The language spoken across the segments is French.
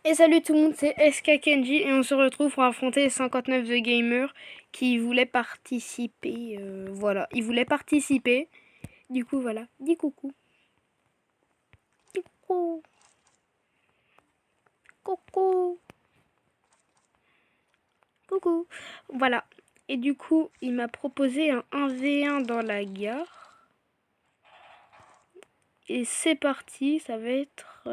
Et salut tout le monde, c'est SK Kenji et on se retrouve pour affronter 59 The Gamer qui voulait participer. Voilà, il voulait participer. Du coup, voilà, dis coucou. Dis coucou. Coucou. Coucou. Voilà. Et du coup, il m'a proposé un 1v1 dans la gare. Et c'est parti, ça va être...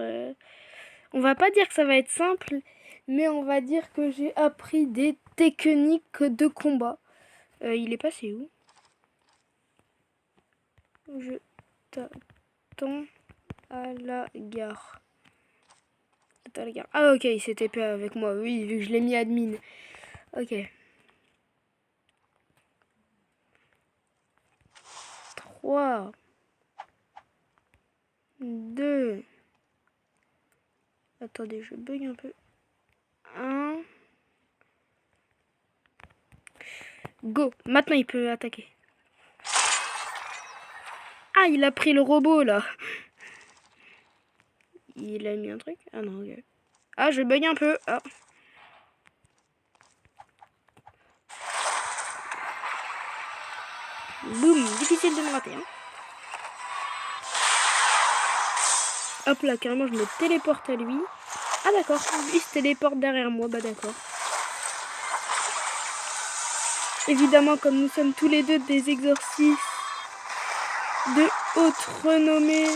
On va pas dire que ça va être simple, mais on va dire que j'ai appris des techniques de combat. Il est passé où? Je t'attends à la gare. À la gare. Ah ok, il s'était pas avec moi. Oui, vu que je l'ai mis admin. Ok. 3, 2. Attendez, je bug un peu. 1. Go. Maintenant, il peut attaquer. Ah, il a pris le robot, là. Il a mis un truc? Ah non, ok. Ah, je bug un peu. Ah. Boum. Difficile de me rater. Hein. Hop là, carrément, je me téléporte à lui. Ah d'accord, lui se téléporte derrière moi. Bah d'accord. Évidemment, comme nous sommes tous les deux des exorcistes de haute renommée.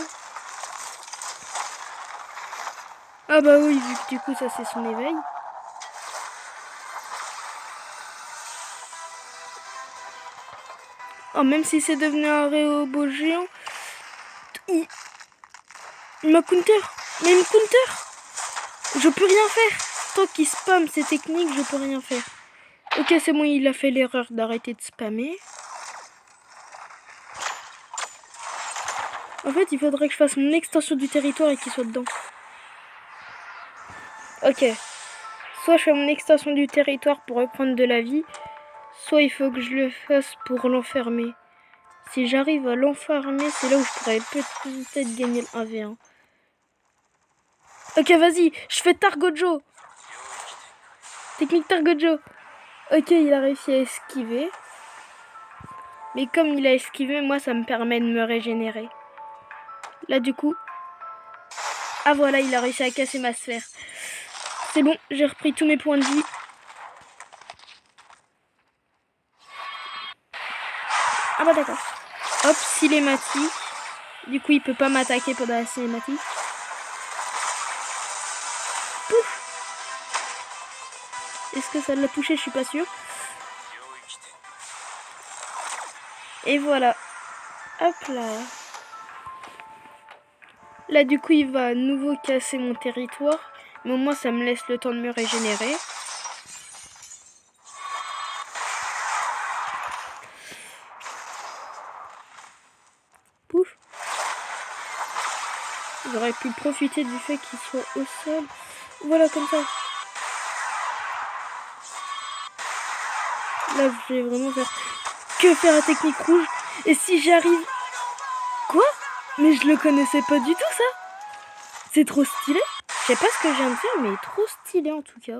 Ah bah oui, vu que du coup ça c'est son éveil. Oh, même si c'est devenu un robot géant, il m'a counter. Mais il me counter. Je peux rien faire. Tant qu'il spamme ses techniques, je peux rien faire. Ok, c'est bon, il a fait l'erreur d'arrêter de spammer. En fait, il faudrait que je fasse mon extension du territoire et qu'il soit dedans. Ok. Soit je fais mon extension du territoire pour reprendre de la vie, soit il faut que je le fasse pour l'enfermer. Si j'arrive à l'enfermer, c'est là où je pourrais peut-être gagner le 1v1. Ok, vas-y, je fais Targojo. Technique Targojo. Ok, il a réussi à esquiver. Mais comme il a esquivé, moi, ça me permet de me régénérer. Là, du coup... Ah, voilà, il a réussi à casser ma sphère. C'est bon, j'ai repris tous mes points de vie. Ah bah d'accord. Hop, cinématique. Du coup, il peut pas m'attaquer pendant la cinématique. Pouf. Est-ce que ça l'a touché? Je suis pas sûre. Et voilà. Hop là. Là, du coup, il va à nouveau casser mon territoire. Mais au moins, ça me laisse le temps de me régénérer. Pouf. J'aurais pu profiter du fait qu'il soit au sol. Voilà, comme ça. Là, je vais vraiment faire que faire la technique rouge. Et si j'arrive... Quoi? Mais je le connaissais pas du tout, ça. C'est trop stylé. Je sais pas ce que je viens de faire, mais trop stylé en tout cas.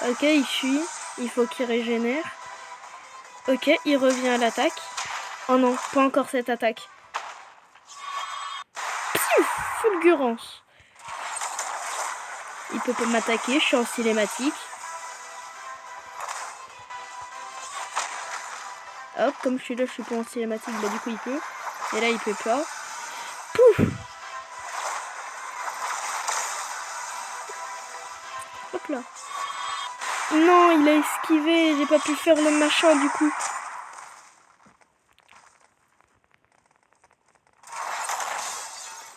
Ok, il fuit. Il faut qu'il régénère. Ok, il revient à l'attaque. Oh non, pas encore cette attaque. Piouf, fulgurance. Il peut pas m'attaquer, je suis en cinématique. Hop, comme je suis là, je suis pas en cinématique, bah du coup il peut. Et là il peut pas. Pouf. Hop là. Non, il a esquivé, j'ai pas pu faire le machin du coup.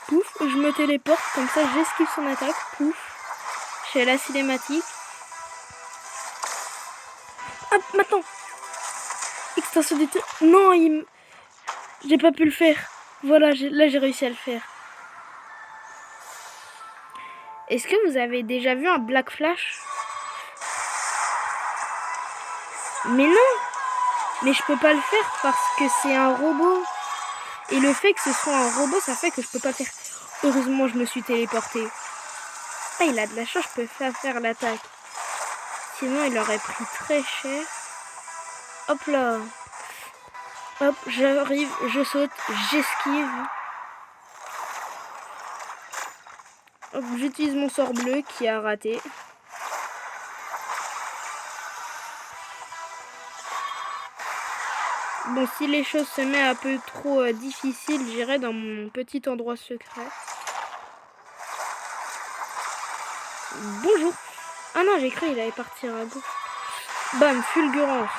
Pouf, je me téléporte, comme ça j'esquive son attaque. Pouf. Je suis à la cinématique. Hop, maintenant. Extension du temps. Non, j'ai pas pu le faire. Voilà, là j'ai réussi à le faire. Est-ce que vous avez déjà vu un Black Flash? Mais non. Mais je peux pas le faire parce que c'est un robot. Et le fait que ce soit un robot, ça fait que je peux pas faire. Heureusement, je me suis téléporté. Ah, il a de la chance, je peux faire l'attaque. Sinon, il aurait pris très cher. Hop là. Hop, j'arrive, je saute, j'esquive. Hop, j'utilise mon sort bleu qui a raté. Bon, si les choses se mettent un peu trop difficiles, j'irai dans mon petit endroit secret. Bonjour. Ah non, j'ai cru qu'il allait partir à gauche. Bam, fulgurance.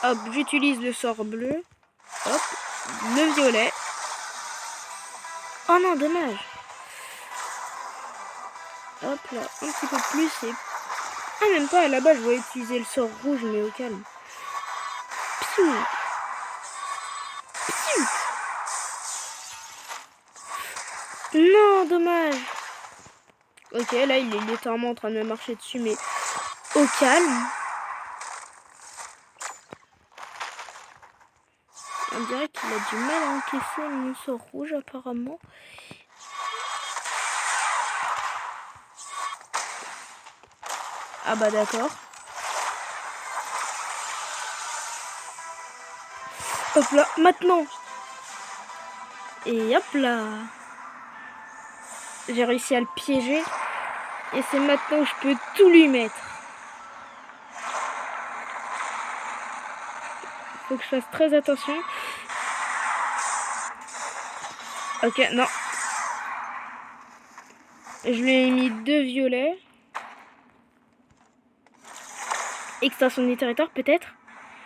Hop, j'utilise le sort bleu. Hop, le violet. Oh non, dommage. Hop là, un petit peu plus et... Ah, même pas, là-bas, je vais utiliser le sort rouge, mais au calme. Piou. Piou. Non, dommage. Ok, là, il est littéralement en train de me marcher dessus, mais au calme. On dirait qu'il a du mal à encaisser mon sort rouge, apparemment. Ah bah d'accord. Hop là, maintenant. Et hop là. J'ai réussi à le piéger. Et c'est maintenant que je peux tout lui mettre. Faut que je fasse très attention. Ok, non. Je lui ai mis 2 violets. Extension du territoire, peut-être.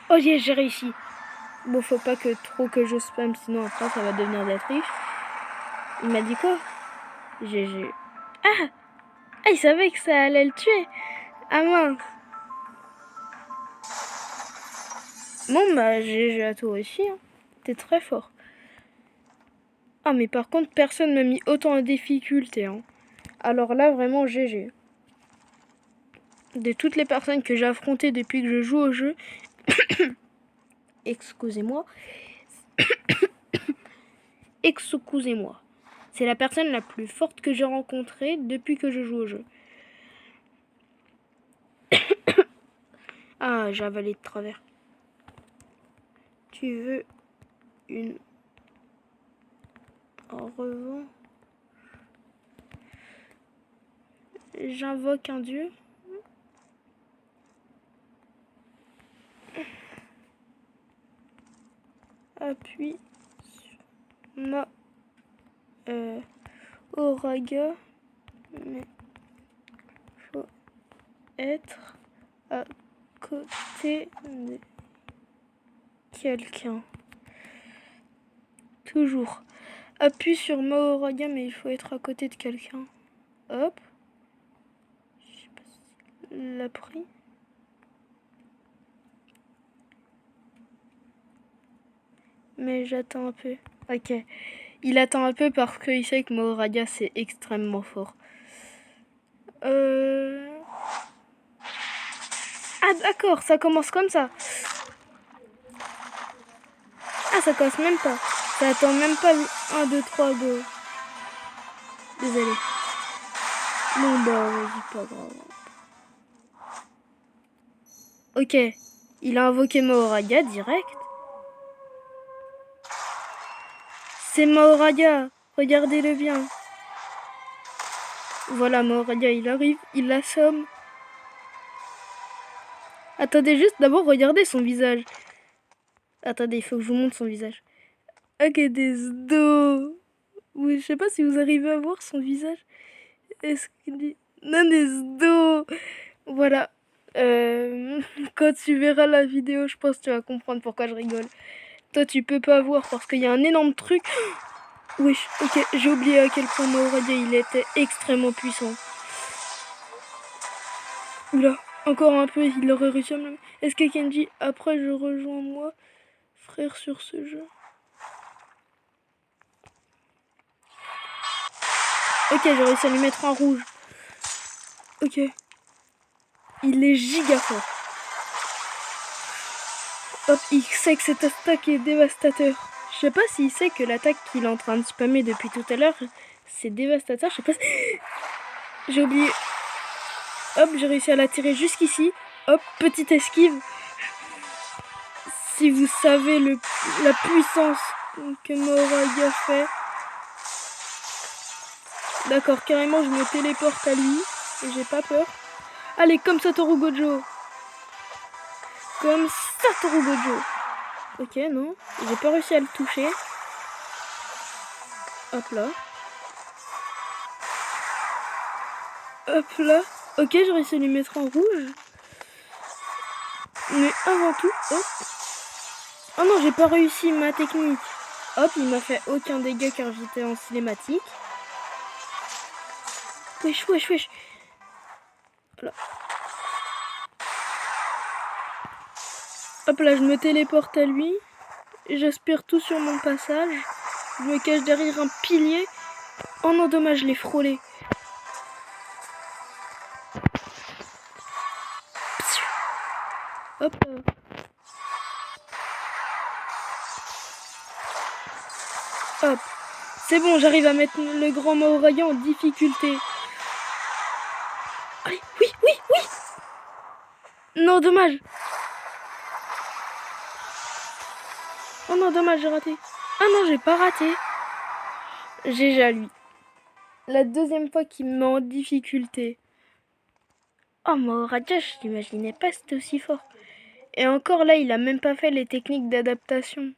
Oh yes, j'ai réussi. Bon, faut pas que je spam, sinon après ça va devenir de la triche. Il m'a dit quoi? GG. Ah! Ah, il savait que ça allait le tuer. Ah mince. Bon, bah, GG à toi aussi. Hein. T'es très fort. Ah, mais par contre, personne m'a mis autant en difficulté. Hein. Alors là, vraiment, GG. De toutes les personnes que j'ai affrontées depuis que je joue au jeu... Excusez-moi. Excusez-moi. C'est la personne la plus forte que j'ai rencontrée depuis que je joue au jeu. Ah, j'ai avalé de travers. Tu veux une... En revanche... J'invoque un dieu. Appuie sur ma Auraga. Mais faut être à côté de quelqu'un. Toujours. Appuie sur ma Auraga, mais il faut être à côté de quelqu'un. Hop. Je sais pas si l'a pris. Mais j'attends un peu. Ok. Il attend un peu parce qu'il sait que Mahoraga c'est extrêmement fort. Ah d'accord, ça commence comme ça. Ah, ça commence même pas. Ça attend même pas le 1, 2, 3, go. Désolé. Bon bah, vas-y, pas grave. Ok. Il a invoqué Mahoraga direct. C'est Mahoraga. Regardez-le bien. Voilà, Mahoraga, il arrive. Il l'assomme. Attendez juste, d'abord, regardez son visage. Attendez, il faut que je vous montre son visage. Ok, des dos. Oui, je sais pas si vous arrivez à voir son visage. Est-ce qu'il dit... Non, des dos. Voilà. Quand tu verras la vidéo, je pense que tu vas comprendre pourquoi je rigole. Toi, tu peux pas voir parce qu'il y a un énorme truc. Oui, ok, j'ai oublié à quel point Mahoraga il était extrêmement puissant. Oula, encore un peu, il aurait réussi à me... Est-ce que Kenji, après je rejoins moi, frère, sur ce jeu? Ok, j'ai réussi à lui mettre un rouge. Ok. Il est giga fort. Hop, il sait que cette attaque est dévastateur. sais pas s'il sait que l'attaque qu'il est en train de spammer depuis tout à l'heure, c'est dévastateur. Je sais pas si... J'ai oublié. Hop, j'ai réussi à la tirer jusqu'ici. Hop, petite esquive. Si vous savez la puissance que Maoraga fait. D'accord, carrément, je me téléporte à lui. Et j'ai pas peur. Allez, comme Satoru Gojo. Comme Satoru Gojo. Ok, non. J'ai pas réussi à le toucher. Hop là. Hop là. Ok, j'ai réussi à lui mettre en rouge. Mais avant tout, hop. Oh non, j'ai pas réussi ma technique. Hop, il m'a fait aucun dégât car j'étais en cinématique. Wesh, wesh, wesh. Voilà. Hop là, je me téléporte à lui. J'aspire tout sur mon passage. Je me cache derrière un pilier. Oh non, dommage, je l'ai frôlé. Hop. Hop. C'est bon, j'arrive à mettre le grand Maoraga en difficulté. Allez, oui, oui, oui. Non, dommage. Oh non, dommage, j'ai raté. Ah non, j'ai pas raté. GG à lui. La deuxième fois qu'il me met en difficulté. Oh, Maoraga, je l'imaginais pas, c'était aussi fort. Et encore là, il a même pas fait les techniques d'adaptation.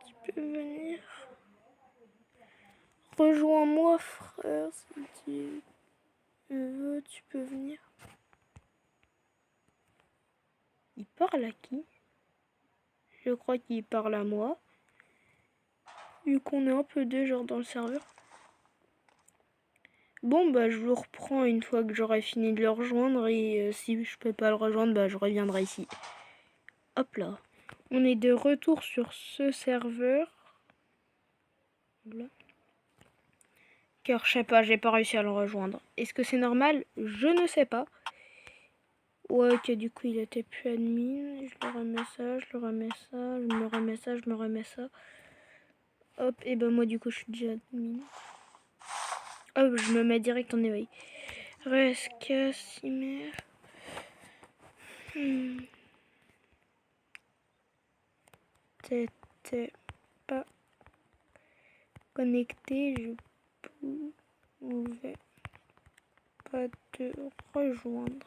Tu peux venir. Rejoins-moi, frère, si tu veux, tu peux venir. Il parle à qui? Je crois qu'il parle à moi. Vu qu'on est un peu deux genre dans le serveur. Bon, bah je le reprends une fois que j'aurai fini de le rejoindre. Et si je peux pas le rejoindre, bah je reviendrai ici. Hop là. On est de retour sur ce serveur. Voilà. Car je sais pas, j'ai pas réussi à le rejoindre. Est-ce que c'est normal? Je ne sais pas. Ouais, ok, du coup il était plus admin. Je le remets ça, je le remets ça, je me remets ça, je me remets ça. Hop, et ben moi du coup je suis déjà admin. Hop, je me mets direct en éveil. Reste Casimir. T'étais pas connecté, je pouvais pas te rejoindre.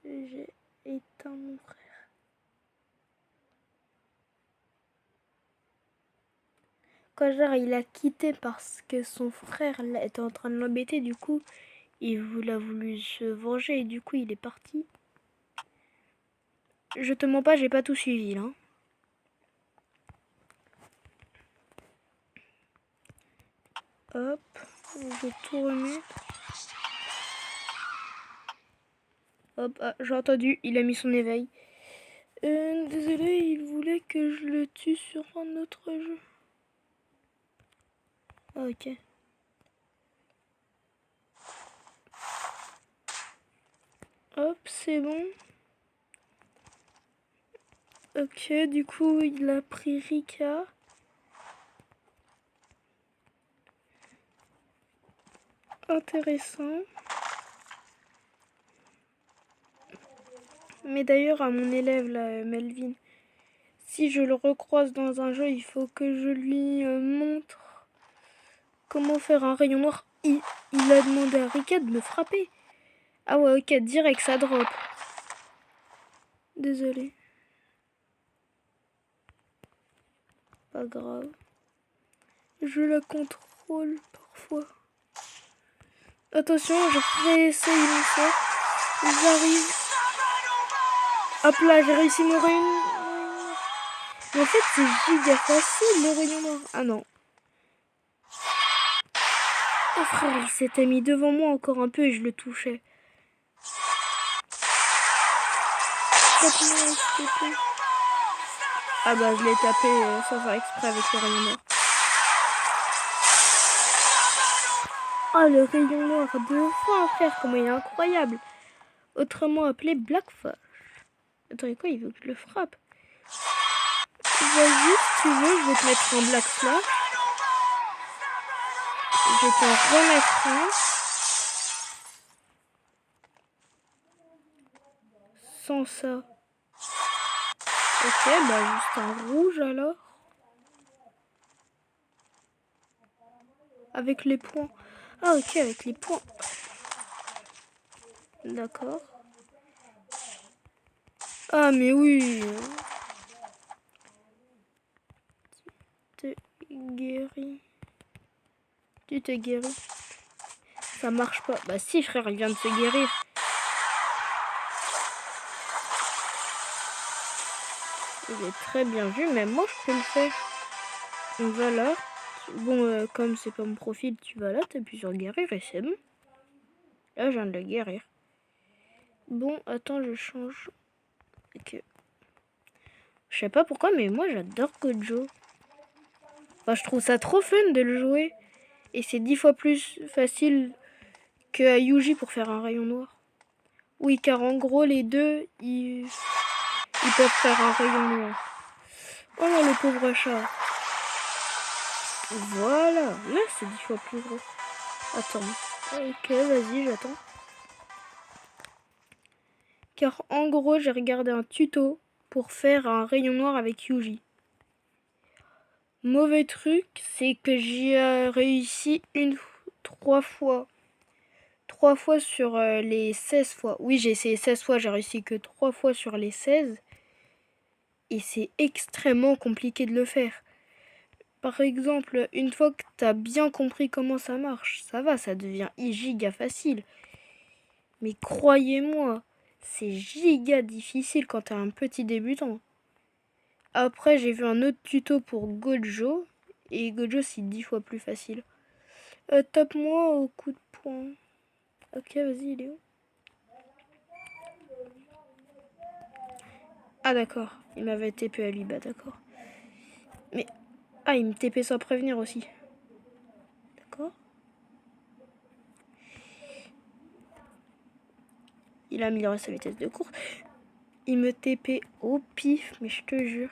J'ai éteint mon frère. Quand genre il a quitté parce que son frère était en train de l'embêter, du coup il a voulu se venger et du coup il est parti. Je te mens pas, j'ai pas tout suivi là. Hop, je vais tout remettre. Hop, ah, j'ai entendu, il a mis son éveil. Désolé, il voulait que je le tue sur un autre jeu. Ah, ok. Hop, c'est bon. Ok, du coup, il a pris Rika. Intéressant. Mais d'ailleurs, à mon élève, là, Melvin, si je le recroise dans un jeu, il faut que je lui montre comment faire un rayon noir. Il a demandé à Rika de me frapper. Ah ouais, ok, direct, ça drop. Désolé. Pas grave. Je la contrôle parfois. Attention, je réessaye une fois. J'arrive. Hop là, j'ai réussi mon rayon. Mais en fait, c'est giga facile le rayon noir. Ah non. Oh frère, il s'était mis devant moi encore un peu et je le touchais. Ah bah je l'ai tapé sans faire exprès avec le rayon noir. Oh, le rayon noir de fin, frère, comment il est incroyable. Autrement appelé Blackfish. Attends, quoi, il veut que je le frappe? Vas-y, si tu veux, je vais te mettre un Black Flash. Je vais t'en remettre un. Sans ça. Ok, bah juste un rouge alors. Avec les points. Ah ok, avec les points. D'accord. Ah mais oui. Tu te guéris. Tu te guéris. Ça marche pas. Bah si frère, il vient de se guérir. Il est très bien vu, même moi je peux le faire. Donc voilà. Bon, comme c'est pas mon profil, tu vas là, t'appuies sur guérir et c'est bon. Là, je viens de le guérir. Bon, attends, je change. Ok. Je sais pas pourquoi, mais moi j'adore Gojo. Enfin, je trouve ça trop fun de le jouer. Et c'est 10 fois plus facile que Yuji pour faire un rayon noir. Oui, car en gros, les deux, ils peuvent faire un rayon noir. Oh non, le pauvre chat. Voilà. Là, c'est 10 fois plus gros. Attends. Ok, vas-y, j'attends. Car en gros, j'ai regardé un tuto pour faire un rayon noir avec Yuji. Mauvais truc, c'est que j'y ai réussi 3 fois. 3 fois sur les 16 fois. Oui, j'ai essayé 16 fois, j'ai réussi que 3 fois sur les 16. Et c'est extrêmement compliqué de le faire. Par exemple, une fois que tu as bien compris comment ça marche, ça va, ça devient giga facile. Mais croyez-moi, c'est giga difficile quand tu es un petit débutant. Après, j'ai vu un autre tuto pour Gojo. Et Gojo, c'est 10 fois plus facile. Tape-moi au coup de poing. Ok, vas-y, il est où? Ah d'accord, il m'avait TP à lui, bah d'accord. Mais... Ah, il me TP sans prévenir aussi. D'accord. Il a amélioré sa vitesse de course. Il me TP au pif, mais je te jure.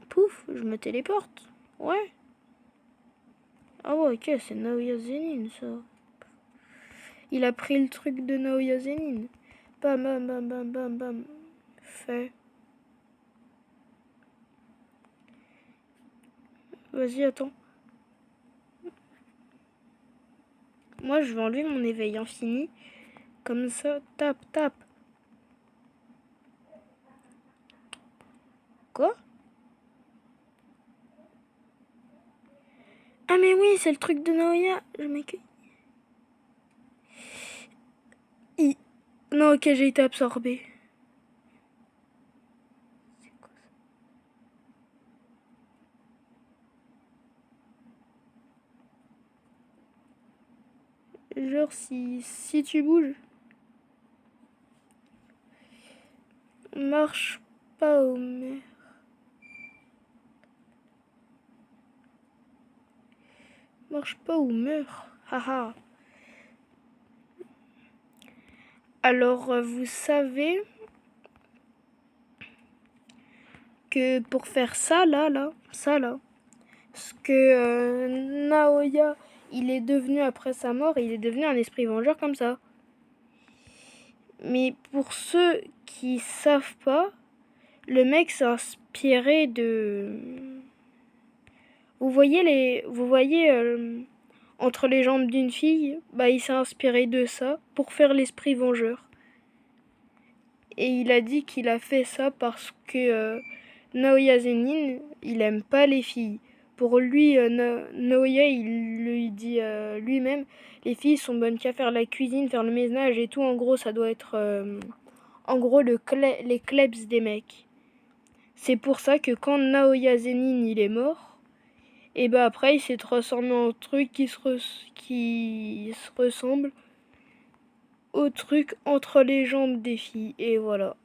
Pouf, je me téléporte. Ouais. Ah ouais, ok, c'est Naoya Zenin, ça. Il a pris le truc de Naoya Zenin. Bam, bam, bam, bam, bam, bam. Fait. Vas-y, attends. Moi, je vais enlever mon éveil infini. Comme ça, tape, tape. Quoi? Ah mais oui, c'est le truc de Naoya. Je m'écueille. Non, ok, j'ai été absorbé. C'est quoi ça? Genre, si tu bouges. Marche pas au mer. Marche pas ou meurs. Haha. Alors, vous savez que pour faire ça, ça là, ce que Naoya, il est devenu après sa mort, il est devenu un esprit vengeur comme ça. Mais pour ceux qui savent pas, le mec s'est inspiré de... Vous voyez entre les jambes d'une fille, bah il s'est inspiré de ça pour faire l'esprit vengeur. Et il a dit qu'il a fait ça parce que Naoya Zenin, il aime pas les filles. Pour lui, Naoya, il lui dit lui-même, les filles sont bonnes qu'à faire la cuisine, faire le ménage et tout. En gros, ça doit être, en gros, les klebs des mecs. C'est pour ça que quand Naoya Zenin, il est mort, et bah après, il s'est transformé en truc qui se ressemble au truc entre les jambes des filles. Et voilà.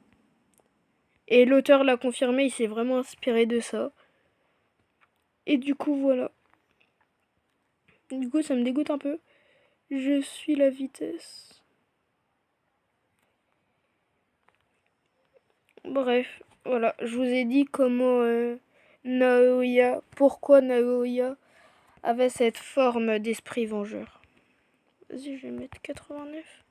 Et l'auteur l'a confirmé, il s'est vraiment inspiré de ça. Et du coup, voilà. Du coup, ça me dégoûte un peu. Je suis la vitesse. Bref, voilà. Je vous ai dit comment Naoya, pourquoi Naoya avait cette forme d'esprit vengeur. Vas-y, je vais mettre 89.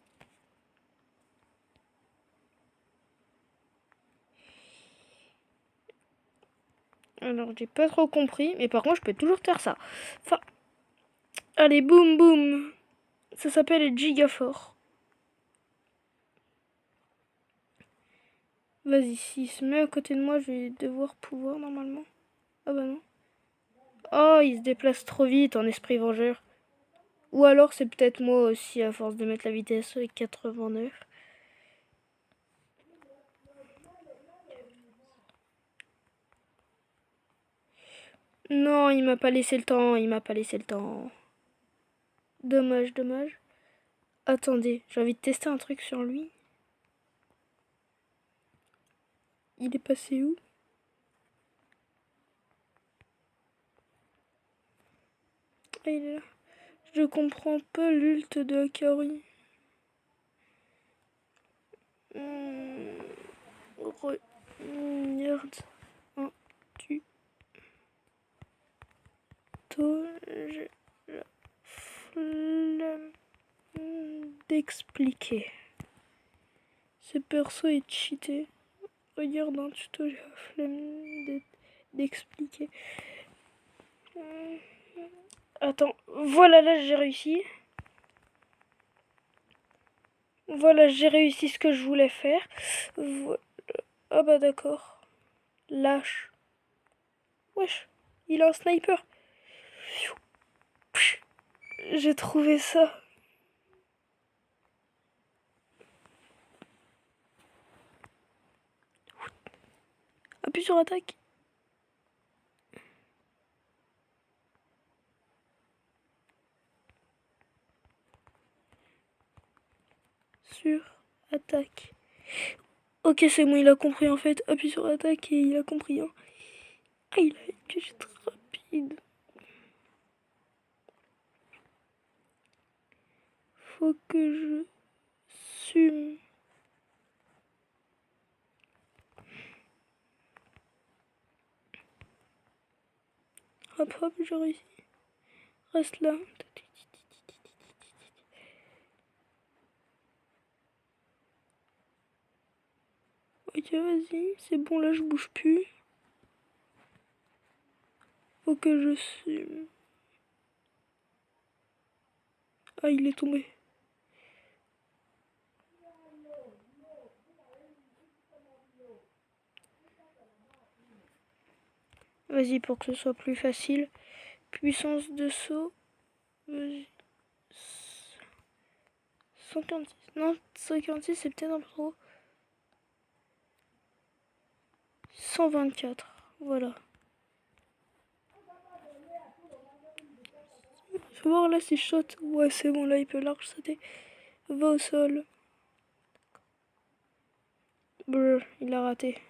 Alors, j'ai pas trop compris, mais par contre, je peux toujours faire ça. Enfin, allez, boum, boum. Ça s'appelle Gigafort. Vas-y, s'il se met à côté de moi, je vais devoir pouvoir normalement. Ah bah non. Oh, il se déplace trop vite en esprit vengeur. Ou alors c'est peut-être moi aussi à force de mettre la vitesse 89. Non, il m'a pas laissé le temps, il m'a pas laissé le temps. Dommage, dommage. Attendez, j'ai envie de tester un truc sur lui. Il est passé où? Ah, il est là. Je comprends pas l'ult de Akari. Regarde un tuto. J'ai la flemme d'expliquer. Ce perso est cheaté. Regarde un tuto, j'ai la flemme d'expliquer. Attends, voilà, là j'ai réussi. Voilà, j'ai réussi ce que je voulais faire. Voilà. Ah bah d'accord. Lâche. Wesh, il a un sniper. J'ai trouvé ça. Appuie sur attaque. Sur attaque. Ok, c'est bon, il a compris en fait. Appuie sur attaque et il a compris. Hein. Ah, il a que j'ai très rapide. Faut que je sume. Hop hop, j'ai réussi. Reste là. Ok, vas-y, c'est bon, là je bouge plus. Faut que je sume. Ah, il est tombé. Vas-y, pour que ce soit plus facile. Puissance de saut. Vas-y. 146. Non, 146, c'est peut-être un peu trop. 124. Voilà. Faut voir là si je saute. Ouais, c'est bon, là il peut large sauter. Va au sol. Brr, il a raté.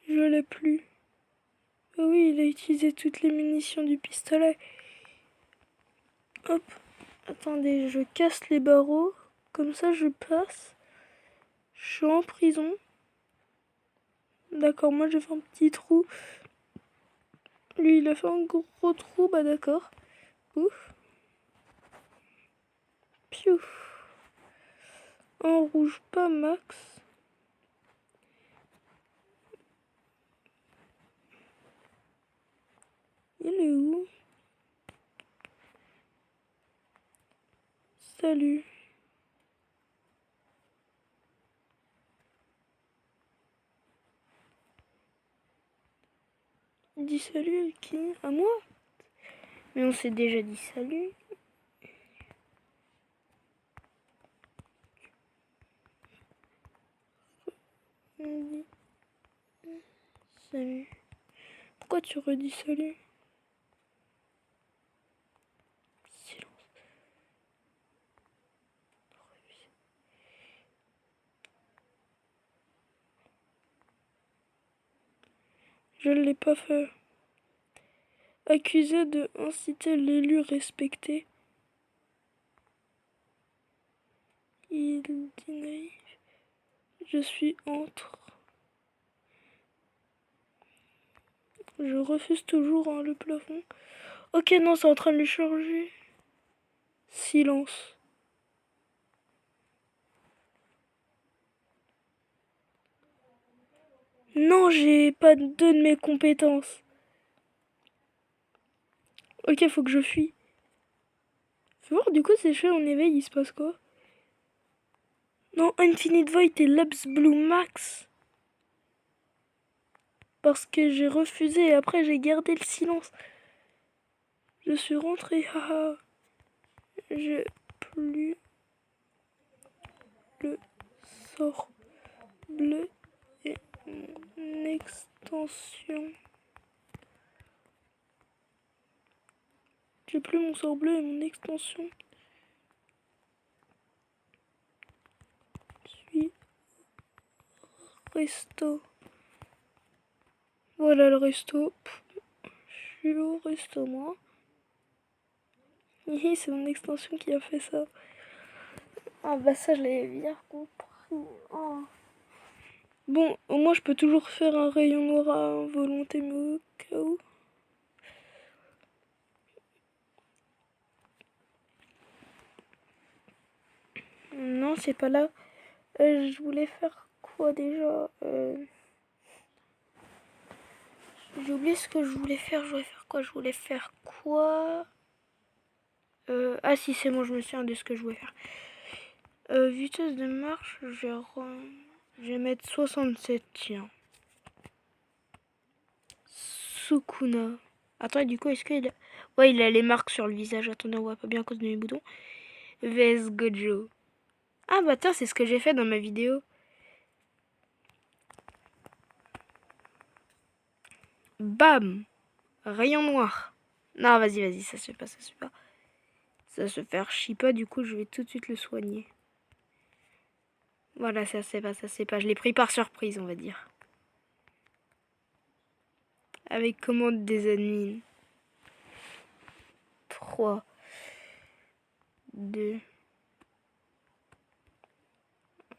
Je l'ai plus. Ah oui, il a utilisé toutes les munitions du pistolet. Hop. Attendez, je casse les barreaux. Comme ça, je passe. Je suis en prison. D'accord, moi j'ai fait un petit trou. Lui, il a fait un gros trou. Bah d'accord. Ouf. Piouf. En rouge, pas max. Il est où? Salut. Dis salut à qui? À moi? Mais on s'est déjà dit salut. On dit salut. Pourquoi tu redis salut? Silence. Je ne l'ai pas fait. Accusé de inciter l'élu respecté. Il dit naïf. Je suis entre. Je refuse toujours le plafond. Ok, non, c'est en train de le charger. Silence. Non, j'ai pas deux de mes compétences. Ok, faut que je fuis. Fais voir, du coup, c'est fait en éveil, il se passe quoi? Non, Infinite Void et Labs Blue Max. Parce que j'ai refusé et après j'ai gardé le silence. Je suis rentré, haha. J'ai plus le sort bleu et mon extension. J'ai plus mon sort bleu et mon extension. Je suis resto. Voilà le resto. Je suis au resto, moi. C'est mon extension qui a fait ça. Ah bah ça, je l'avais bien compris. Oh. Bon, au moins je peux toujours faire un rayon noir à volonté, mais au cas où. Non, c'est pas là. Je voulais faire quoi déjà J'ai oublié ce que je voulais faire. Je voulais faire quoi Je voulais faire quoi Ah si, c'est bon, je me souviens de ce que je voulais faire. Vitesse de marche, je vais mettre 67, tiens. Sukuna. Attends, du coup, est-ce qu'il a... Ouais, il a les marques sur le visage. Attendez, on voit pas bien à cause de mes boutons. VS Gojo. Ah bah tiens, c'est ce que j'ai fait dans ma vidéo. Bam! Rayon noir. Non, vas-y, ça se fait pas, ça se fait pas. Ça se fait archi pas, du coup, je vais tout de suite le soigner. Voilà, ça se fait pas, ça se fait pas. Je l'ai pris par surprise, on va dire. Avec commande des admins. 3, 2,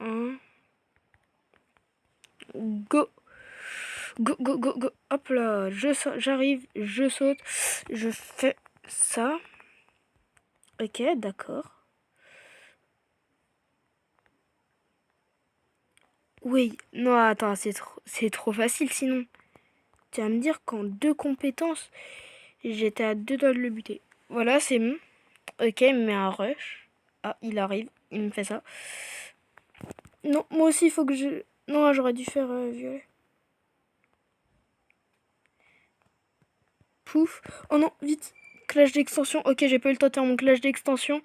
1. Go! Go. Hop là, j'arrive, je saute, je fais ça. Ok, d'accord. Oui, non, attends, c'est trop facile sinon. Tu vas me dire qu'en 2 compétences, j'étais à 2 doigts de le buter. Voilà, c'est bon. Ok, il me met un rush. Ah, il arrive, il me fait ça. Non, moi aussi, il faut que je... Non, j'aurais dû faire violet. Pouf. Oh non, vite. Clash d'extension. Ok, j'ai pas eu le temps de faire mon clash d'extension.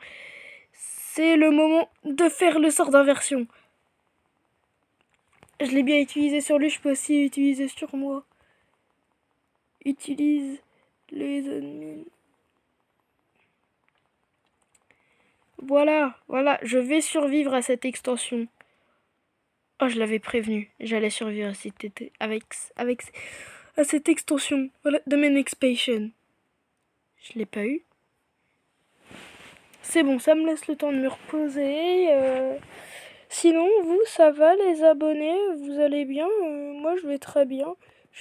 C'est le moment de faire le sort d'inversion. Je l'ai bien utilisé sur lui, je peux aussi l'utiliser sur moi. Utilise les ennemis. Voilà, je vais survivre à cette extension. Oh, je l'avais prévenu, j'allais survivre à cette extension. Voilà, Domain Expansion. Je l'ai pas eu. C'est bon, ça me laisse le temps de me reposer. Sinon, vous, ça va les abonnés? Vous allez bien? Moi, je vais très bien.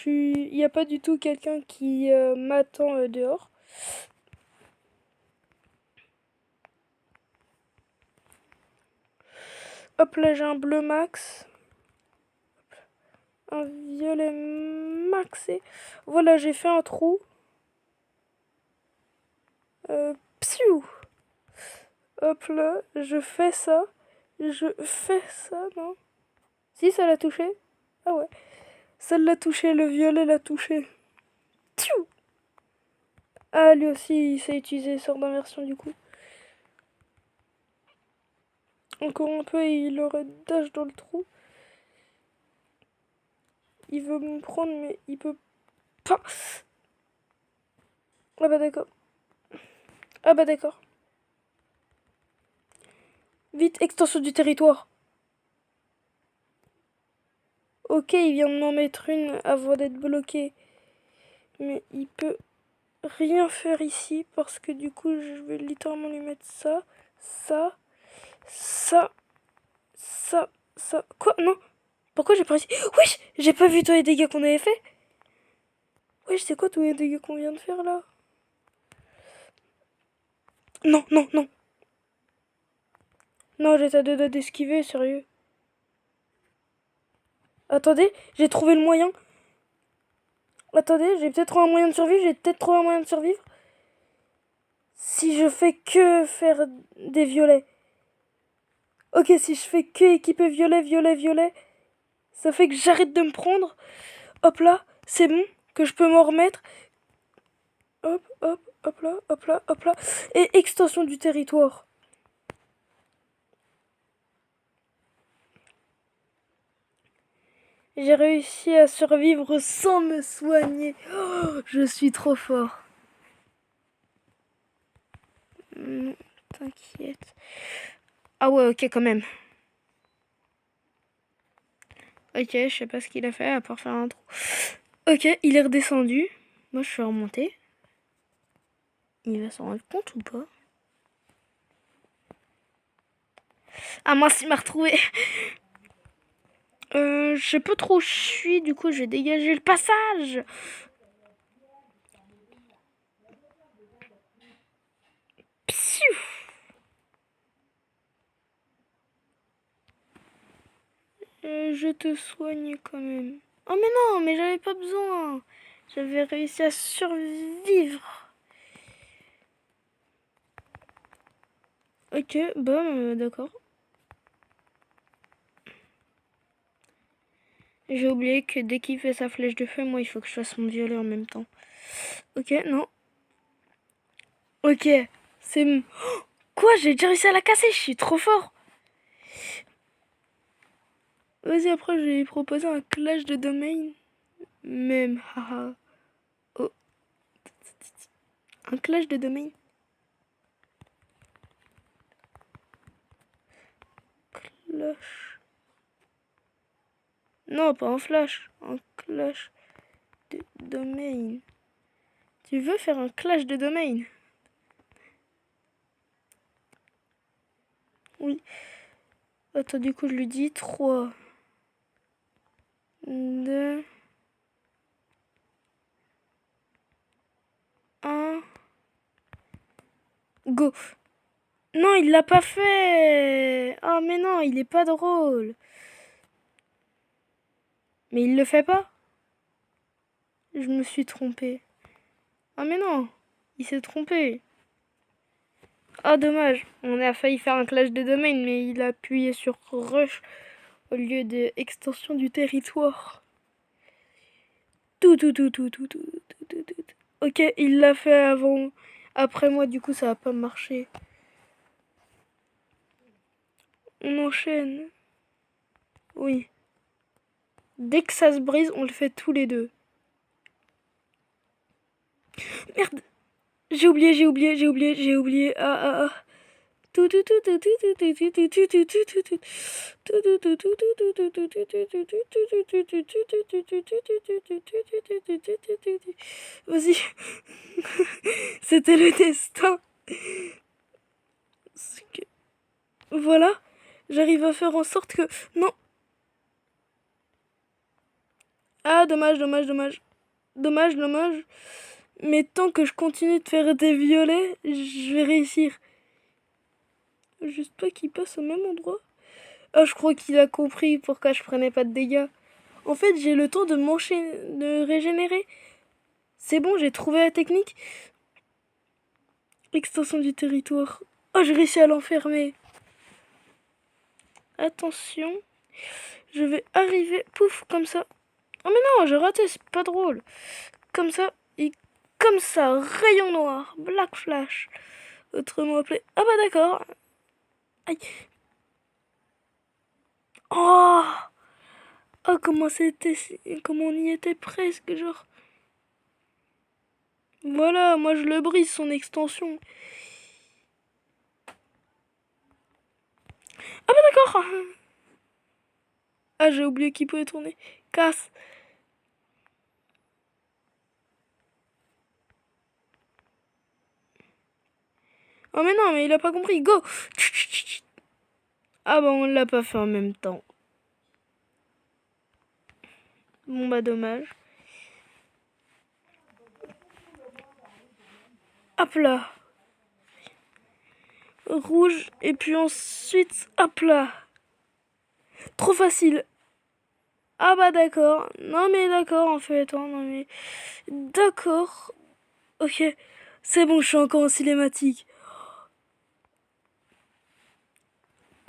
Il n'y a pas du tout quelqu'un qui m'attend dehors. Hop là, j'ai un bleu max. Un violet maxé. Voilà, j'ai fait un trou. Psiou. Hop là, je fais ça. Non? Si, ça l'a touché? Ah ouais. Ça l'a touché, le violet l'a touché. Psiou. Ah, lui aussi, il sait utiliser sort d'inversion du coup. Encore un peu et il aurait dash dans le trou. Il veut me prendre, mais il peut pas. Ah bah d'accord. Vite, extension du territoire. Ok, il vient de m'en mettre une avant d'être bloqué. Mais il peut rien faire ici parce que du coup, je vais littéralement lui mettre ça, ça, ça, ça, ça. Quoi? Non. Pourquoi j'ai pas réussi? Wesh, j'ai pas vu tous les dégâts qu'on avait fait. Wesh, c'est quoi tous les dégâts qu'on vient de faire là? Non, non, non. Non, j'étais à deux doigts d'esquiver, sérieux. Attendez, j'ai trouvé le moyen. Attendez, j'ai peut-être trouvé un moyen de survivre. J'ai peut-être trouvé un moyen de survivre. Si je fais que faire des violets. Ok, si je fais que équiper violet, violet, violet, ça fait que j'arrête de me prendre. Hop là, c'est bon, que je peux m'en remettre. Hop, hop, hop là, hop là, hop là. Et extension du territoire. J'ai réussi à survivre sans me soigner. Oh, je suis trop fort. T'inquiète. Ah ouais, ok, quand même. Ok, je sais pas ce qu'il a fait à part faire un trou. Ok, il est redescendu. Moi, je suis remontée. Il va s'en rendre compte ou pas? Ah mince, il m'a retrouvé. Je sais pas trop où je suis, du coup, je vais dégager le passage. Psiou. Je te soigne quand même. Oh mais non, mais j'avais pas besoin. J'avais réussi à survivre. Ok, bon, d'accord. J'ai oublié que dès qu'il fait sa flèche de feu, moi, il faut que je fasse mon violet en même temps. Ok, non. Ok, c'est bon. Oh, quoi, j'ai déjà réussi à la casser, je suis trop fort. Vas-y, après, je vais lui proposer un clash de domaine. Même, haha. Oh, un clash de domaine. Clash. Non, pas un flash. Un clash de domaine. Tu veux faire un clash de domaine? Oui. Attends, du coup, je lui dis 3, 2, 1. Go. Non, il l'a pas fait. Ah, mais non, il est pas drôle. Mais il le fait pas. Je me suis trompée. Ah, mais non, il s'est trompé. Ah, dommage. On a failli faire un clash de domaine, mais il a appuyé sur rush au lieu de extension du territoire. Tout, tout, tout, tout, tout, tout, tout, tout, tout. Ok, il l'a fait avant. Après moi, du coup, ça va pas marcher. On enchaîne. Oui. Dès que ça se brise, on le fait tous les deux. Merde. J'ai oublié, j'ai oublié, j'ai oublié, j'ai oublié. Ah, ah, ah. Vas-y. C'était le destin. Voilà. J'arrive à faire en sorte que... Non. Ah, dommage, dommage, dommage. Dommage, dommage. Mais tant que je continue de faire des violets, je vais réussir. Juste pas qu'il passe au même endroit. Ah, je crois qu'il a compris pourquoi je prenais pas de dégâts. En fait, j'ai le temps de de régénérer. C'est bon, j'ai trouvé la technique. Extension du territoire. Oh, j'ai réussi à l'enfermer. Attention. Je vais arriver, pouf, comme ça. Oh mais non, j'ai raté, c'est pas drôle. Comme ça, et comme ça, rayon noir, black flash. Autrement appelé... Ah bah d'accord. Aïe. Oh, oh comment c'était, comment on y était presque, genre. Voilà, moi je le brise son extension. Ah bah d'accord. Ah, j'ai oublié qu'il pouvait tourner. Casse. Oh mais non, mais il a pas compris. Go. Ah bah on l'a pas fait en même temps. Bon bah dommage. Hop là. Rouge. Et puis ensuite, hop là. Trop facile. Ah bah d'accord. Non mais d'accord en fait. Hein, non mais... D'accord. Ok. C'est bon, je suis encore en cinématique.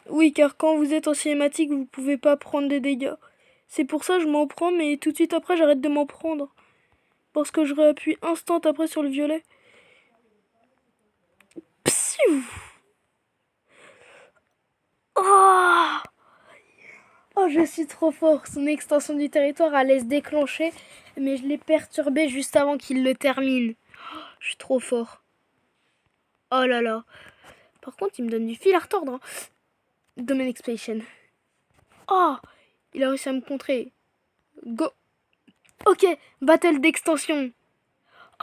Oui, car quand vous êtes en cinématique, vous pouvez pas prendre des dégâts. C'est pour ça que je m'en prends, mais tout de suite après, j'arrête de m'en prendre. Parce que je réappuie instant après sur le violet. Psiou. Oh, oh, je suis trop fort. Son extension du territoire allait se déclencher, mais je l'ai perturbé juste avant qu'il le termine. Oh, je suis trop fort. Oh là là. Par contre, il me donne du fil à retordre. Hein. Domain Expansion. Oh, il a réussi à me contrer. Go. Ok, battle d'extension.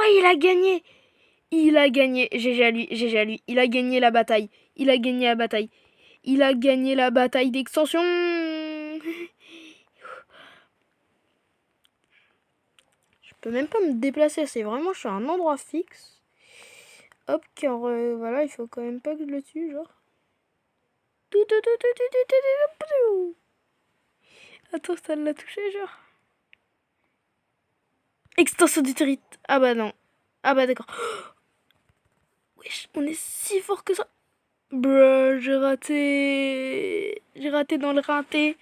Oh, il a gagné. Il a gagné. GG à lui, GG à lui. Il a gagné la bataille. Il a gagné la bataille. Il a gagné la bataille d'extension. Je peux même pas me déplacer. C'est vraiment, je suis à un endroit fixe. Hop, car voilà, il faut quand même pas que je le tue, genre. Attends, ça l'a touché, genre. Extension du territoire. Ah bah non. Ah bah d'accord. Wesh, on est si fort que ça. Bruh, j'ai raté. J'ai raté dans le raté.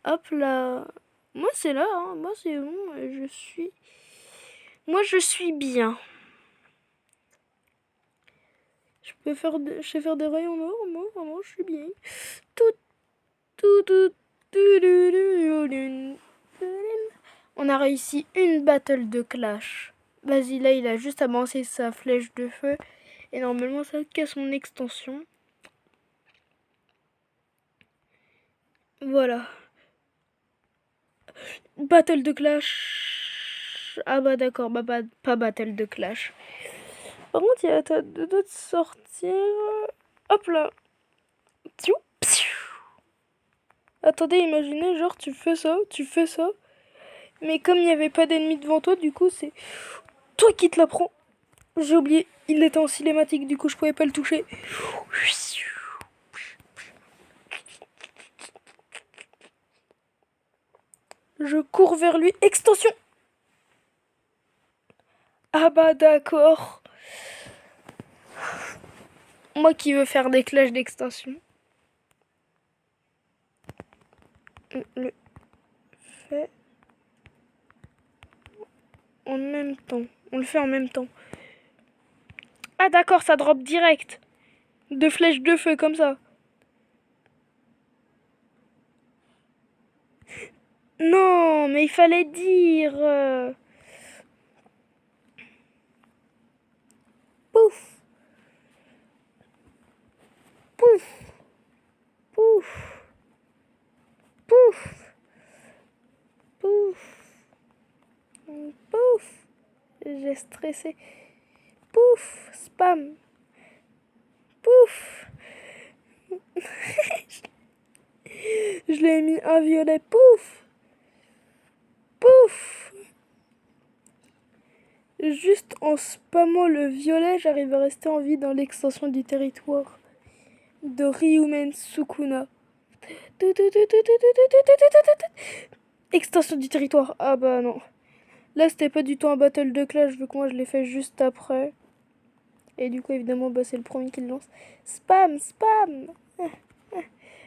Hop là. Moi c'est là, hein. Moi c'est bon, je suis... Moi je suis bien. Je sais faire des rayons noirs, moi vraiment je suis bien. Tout, tout, tout, on a réussi une battle de clash. Vas-y, là il a juste avancé sa flèche de feu. Et normalement ça casse son extension. Voilà. Battle de clash. Ah bah d'accord, bah, pas battle de clash. Par contre, il y a deux doigts de sortir. Hop là. Attendez, imaginez, genre tu fais ça. Mais comme il n'y avait pas d'ennemi devant toi, du coup c'est toi qui te la prends. J'ai oublié, il était en cinématique, du coup je pouvais pas le toucher. Je cours vers lui, extension. Ah bah d'accord. Moi qui veux faire des clashs d'extension. On le fait en même temps. On le fait en même temps. Ah d'accord, ça drop direct. Deux flèches de feu comme ça. Non, mais il fallait dire. Pouf. Pouf. Pouf. Pouf. Pouf. Pouf. J'ai stressé. Pouf. Spam. Pouf. Je l'ai mis un violet. Pouf. Pouf. Juste en spammant le violet, j'arrive à rester en vie dans l'extension du territoire de Ryumen Sukuna. Extension du territoire. Ah bah non. Là, c'était pas du tout un battle de clash, vu que moi je l'ai fait juste après. Et du coup, évidemment, bah, c'est le premier qui le lance. Spam, spam.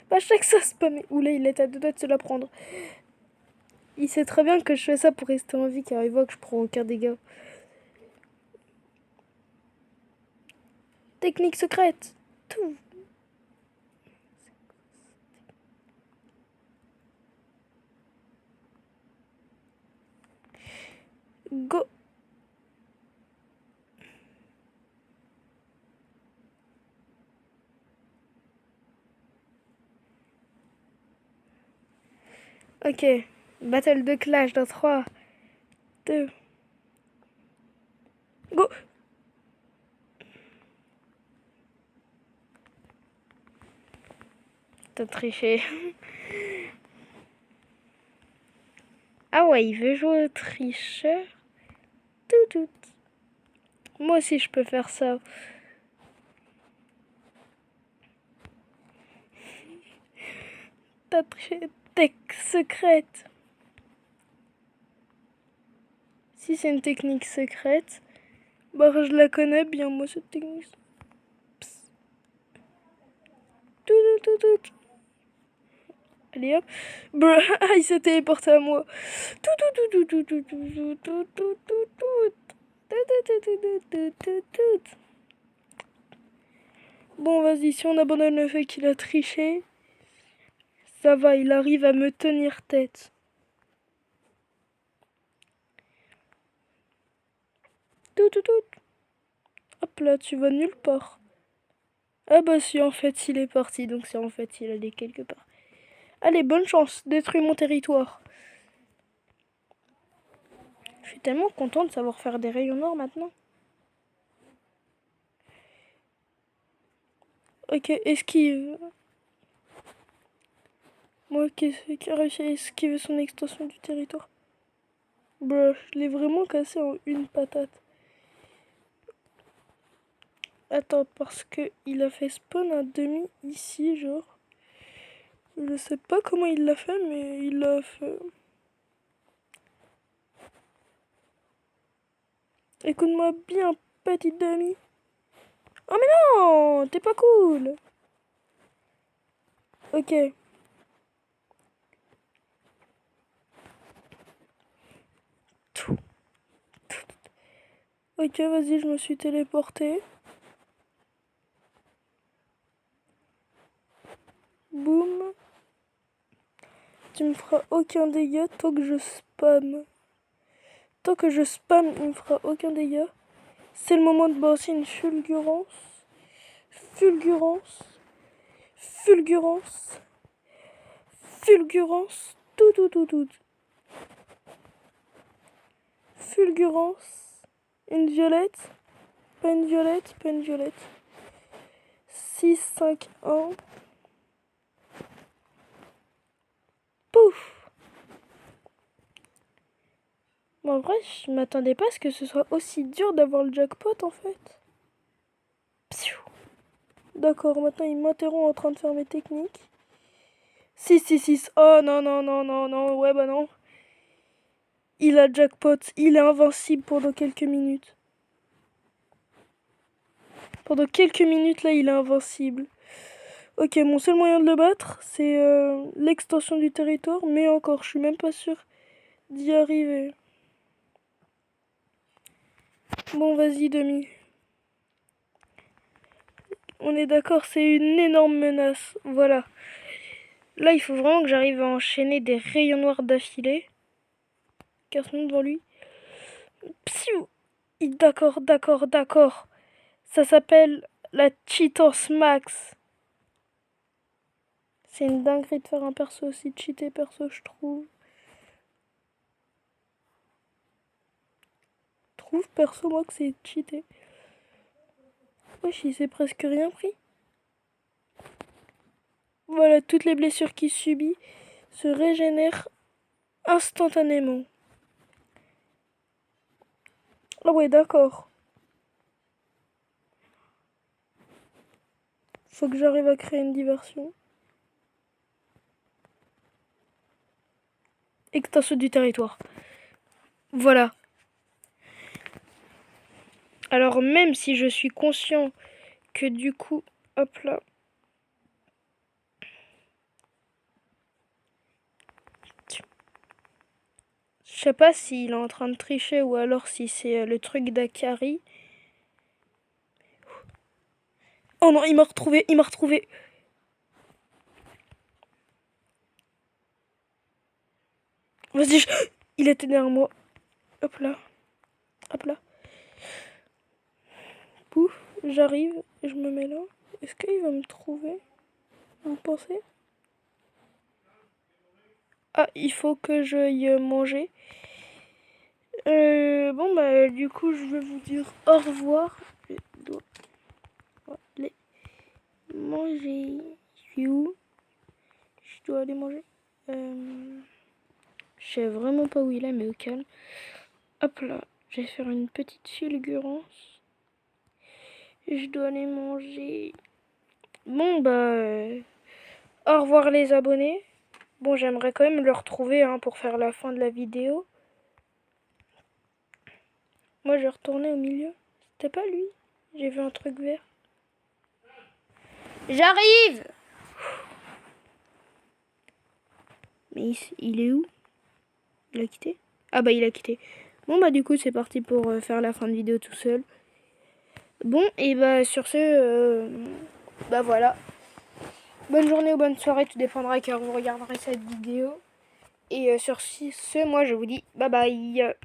Bah, chaque ça spam. Oula, il est à deux doigts de se la prendre. Il sait très bien que je fais ça pour rester en vie, car il voit que je prends aucun dégât. Technique secrète. Tout. Go. Ok. Battle de Clash dans 3, 2, go. T'as triché. Ah ouais, il veut jouer au tricheur. Tout. Moi aussi, je peux faire ça. T'as triché. Tech secrète. Si c'est une technique secrète, bah je la connais bien, moi, cette technique. Psst. Tout. Allez hop. Bruh, il s'est téléporté à moi. Bon, vas-y, si on abandonne le fait qu'il a triché, ça va, il arrive à me tenir tête. Tout. Hop là, tu vas nulle part. Ah bah si, en fait, il est parti, donc c'est en fait, il allait quelque part. Allez, bonne chance, détruis mon territoire. Je suis tellement content de savoir faire des rayons noirs maintenant. Ok, esquive. Moi qui a réussi à esquiver son extension du territoire. Bruh, je l'ai vraiment cassé en une patate. Attends, parce que il a fait spawn un demi ici, genre. Je sais pas comment il l'a fait, mais il l'a fait. Écoute-moi bien, petite demi. Oh mais non, t'es pas cool. Ok. Tout. Ok, vas-y, je me suis téléporté. Boum. Tu me feras aucun dégât tant que je spam. Tant que je spam, il me fera aucun dégât. C'est le moment de balancer une fulgurance. Fulgurance. Fulgurance. Fulgurance. Tout. Fulgurance. Une violette. Pas une violette, pas une violette. 6, 5, 1. Pouf. Bon, en vrai, je m'attendais pas à ce que ce soit aussi dur d'avoir le jackpot en fait. Psiou. D'accord, maintenant il m'interrompt en train de faire mes techniques. 6. Oh non. Ouais, bah non. Il a jackpot. Il est invincible pendant quelques minutes. Pendant quelques minutes, là, il est invincible. Ok, mon seul moyen de le battre, c'est l'extension du territoire. Mais encore, je suis même pas sûr d'y arriver. Bon, vas-y, demi. On est d'accord, c'est une énorme menace. Voilà. Là, il faut vraiment que j'arrive à enchaîner des rayons noirs d'affilée. Casse-nous devant lui. Psiou. D'accord. Ça s'appelle la cheatance max. C'est une dinguerie de faire un perso aussi cheaté, perso, je trouve. Trouve perso, moi, que c'est cheaté. Wesh, il s'est presque rien pris. Voilà, toutes les blessures qu'il subit se régénèrent instantanément. Ah ouais, d'accord. Faut que j'arrive à créer une diversion. Extension du territoire. Voilà. Alors même si je suis conscient que du coup, hop là. Je sais pas s'il est en train de tricher ou alors si c'est le truc d'Akari. Oh non, il m'a retrouvé. Vas-y, il était derrière moi. Hop là. Pouf, j'arrive et je me mets là. Est-ce qu'il va me trouver? Vous pensez? Ah, il faut que j'aille manger. Bon, bah, du coup, je vais vous dire au revoir. Je dois aller manger. Je suis où? Je dois aller manger. Je sais vraiment pas où il est, mais au calme. Hop là, je vais faire une petite fulgurance. Je dois aller manger. Bon, bah, au revoir les abonnés. Bon, j'aimerais quand même le retrouver pour faire la fin de la vidéo. Moi, j'ai retourné au milieu. C'était pas lui. J'ai vu un truc vert. J'arrive! Mais il est où? Il a quitté? Ah bah, il a quitté. Bon, bah, du coup, c'est parti pour faire la fin de vidéo tout seul. Bon, et bah, sur ce, bah voilà. Bonne journée ou bonne soirée, tout dépendra à quelle heure vous regarderez cette vidéo. Et sur ce, moi, je vous dis bye bye.